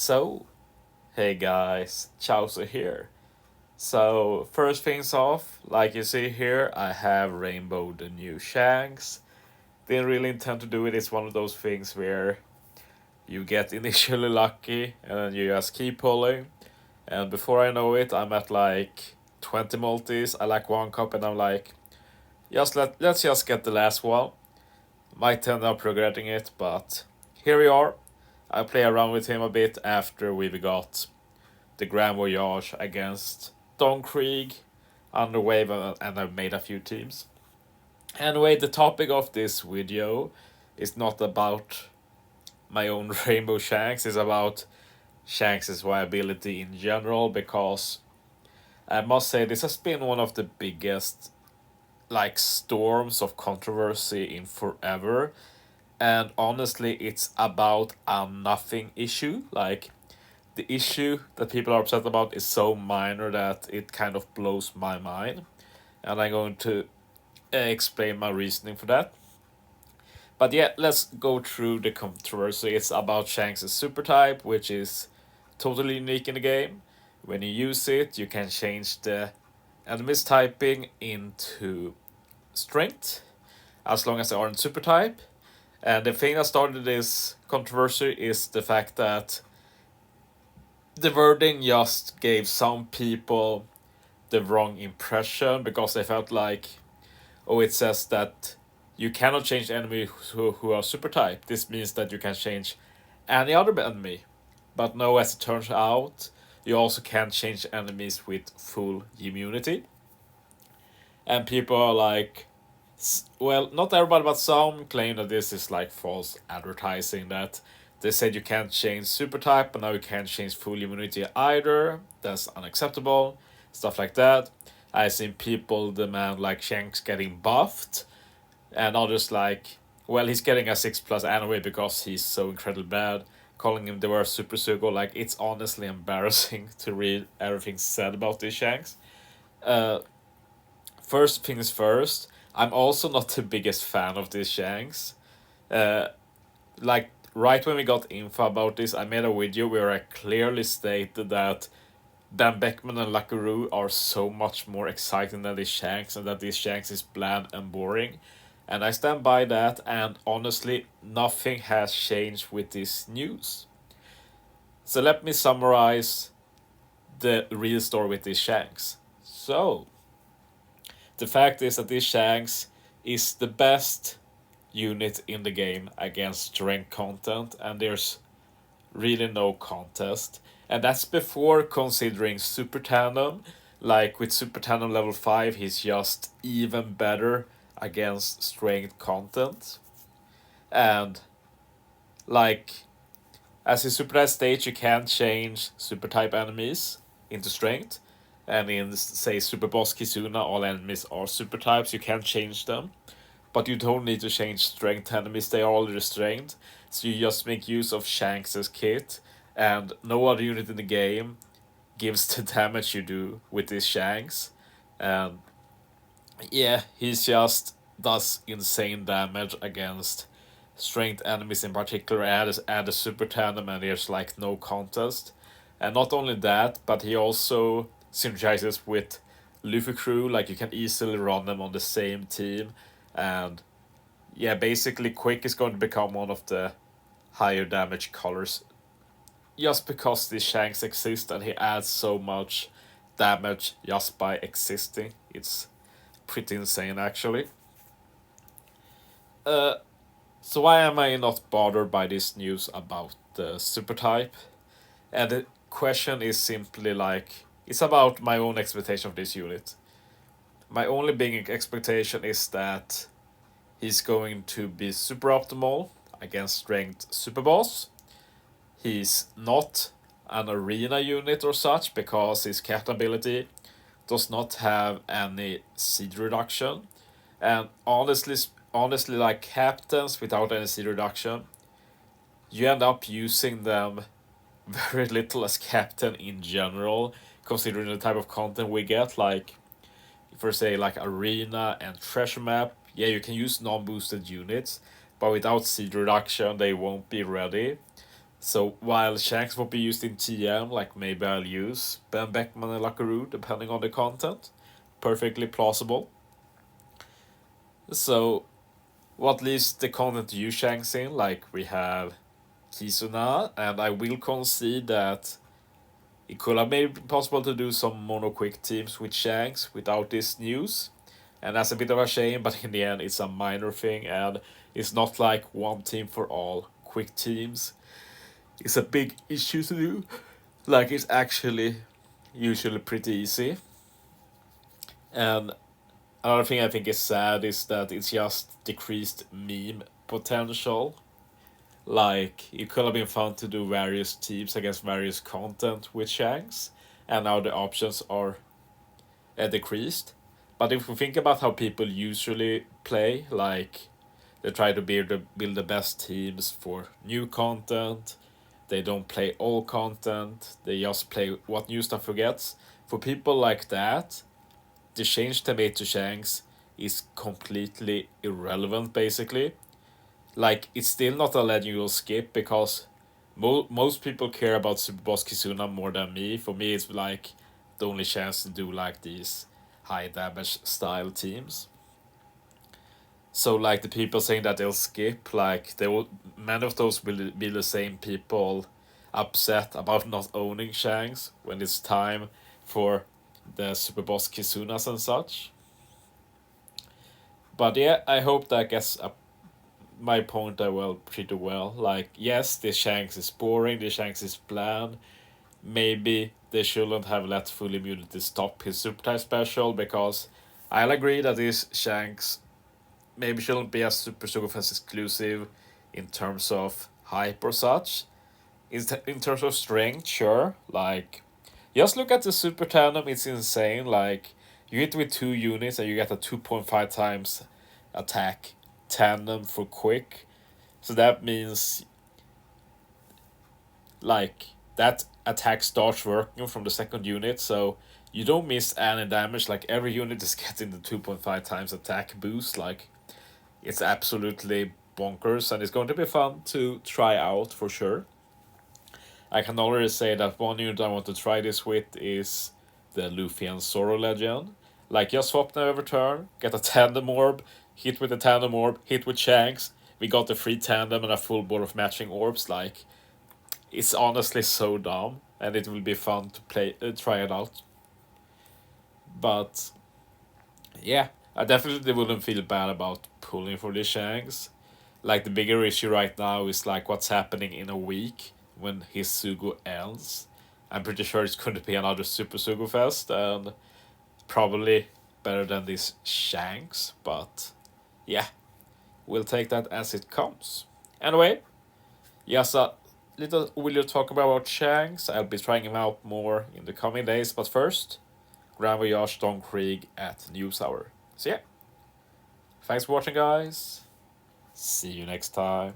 So, hey guys, Chauzu here. So, first things off, like you see here, I have Rainbow the new Shanks. Didn't really intend to do it, it's one of those things where you get initially lucky and then you just keep pulling. And before I know it, I'm at like 20 multis, I like one cup and I'm like, let's just get the last one. Might end up regretting it, but here we are. I play around with him a bit after we've got the Grand Voyage against Krieg underway, and I've made a few teams. Anyway, the topic of this video is not about my own Rainbow Shanks, it's about Shanks' viability in general, because I must say this has been one of the biggest like storms of controversy in forever, and honestly it's about a nothing issue. Like, the issue that people are upset about is so minor that it kind of blows my mind, and I'm going to explain my reasoning for that. But yeah, let's go through the controversy. It's about Shanks' super type, which is totally unique in the game. When you use it, you can change the enemy's typing into strength, as long as they aren't super type. And the thing that started this controversy is the fact that the wording just gave some people the wrong impression, because they felt like, oh, it says that you cannot change enemies who are super type. This means that you can change any other enemy. But no, as it turns out, you also can change enemies with full immunity. And people are like, well, not everybody, but some claim that this is like false advertising, that they said you can't change super type, but now you can't change full immunity either. That's unacceptable. Stuff like that. I've seen people demand like Shanks getting buffed, and others like, well, he's getting a 6+ anyway because he's so incredibly bad. Calling him the worst Super Sugo, like, it's honestly embarrassing to read everything said about these Shanks. Uh, First things first, I'm also not the biggest fan of these Shanks. Uh, like, right when we got info about this, I made a video where I clearly stated that Dan Beckman and Lackaroo are so much more exciting than these Shanks, and that these Shanks is bland and boring. And I stand by that, and honestly, nothing has changed with this news. So let me summarize the real story with these Shanks. So, the fact is that this Shanks is the best unit in the game against strength content, and there's really no contest. And that's before considering Super Tandem. Like, with Super Tandem level 5, he's just even better against strength content. And, like, as a Super Type stage, you can change Super Type enemies into strength. And in, say, Super Boss Kizuna, all enemies are Super Types, you can change them. But you don't need to change strength enemies, they are already strength. So you just make use of Shanks' kit, and no other unit in the game gives the damage you do with these Shanks. And yeah, he's just does insane damage against strength enemies in particular. Add a super tandem and there's like no contest. And not only that, but he also synergizes with Luffy crew, like you can easily run them on the same team. And yeah, basically Quick is going to become one of the higher damage colors, just because these Shanks exist and he adds so much damage just by existing. It's pretty insane, actually. Uh, so why am I not bothered by this news about the super type? And the question is simply like, it's about my own expectation of this unit. My only big expectation is that he's going to be super optimal against strength super boss. He's not an arena unit or such, because his captain ability does not have any seed reduction. And honestly, like captains without any seed reduction, you end up using them very little as captain in general, considering the type of content we get. Like, for say like arena and treasure map, yeah, you can use non-boosted units, but without seed reduction they won't be ready. So while Shanks will be used in TM, like maybe I'll use Ben Beckman and Lackaroo, depending on the content. Perfectly plausible. So what leaves the content to use Shanks in? Like we have Kisuna, and I will concede that it could have made it possible to do some mono quick teams with Shanks without this news. And that's a bit of a shame, but in the end, it's a minor thing, and it's not like one team for all quick teams. It's a big issue to do. Like, it's actually usually pretty easy. And another thing I think is sad is that it's just decreased meme potential. Like, it could have been fun to do various teams against various content with Shanks, and now the options are decreased. But if we think about how people usually play, like they try to build the best teams for new content, they don't play all content, they just play what new stuff gets. For people like that, the change they made to Shanks is completely irrelevant basically. Like it's still not a legend you'll skip because most people care about Super Boss Kizuna more than me. For me, it's like the only chance to do like these high damage style teams. So like the people saying that they'll skip, like they will, many of those will be the same people upset about not owning Shanks when it's time for the Super Boss Kizunas and such. But yeah, I hope that gets my point well pretty well. Like yes, the Shanks is boring, the Shanks is bland. Maybe they shouldn't have let full immunity stop his super type special because I'll agree that this Shanks maybe shouldn't be a Super Sugo Fest exclusive in terms of hype or such. In terms of strength, sure. Like, just look at the Super Tandem, it's insane. Like, you hit with 2 units and you get a 2.5 times attack tandem for quick. So that means, like, that attack starts working from the second unit, so you don't miss any damage. Like, every unit is getting the 2.5 times attack boost. Like, it's absolutely bonkers and it's going to be fun to try out for sure. I can already say that one unit I want to try this with is the Luffy and Zoro Legend. Like, just swap them every turn, get a tandem orb, hit with the tandem orb, hit with Shanks. We got the free tandem and a full board of matching orbs. Like, it's honestly so dumb, and it will be fun to try it out. But yeah, I definitely wouldn't feel bad about pulling for the Shanks. Like the bigger issue right now is like what's happening in a week when his Sugo ends. I'm pretty sure it's going to be another Super Sugo Fest and probably better than this Shanks, but yeah, we'll take that as it comes. Anyway, yes, a little will you talk about Shanks? I'll be trying him out more in the coming days, but first, Grand Voyage Don Krieg at News Hour. So yeah, thanks for watching, guys. See you next time.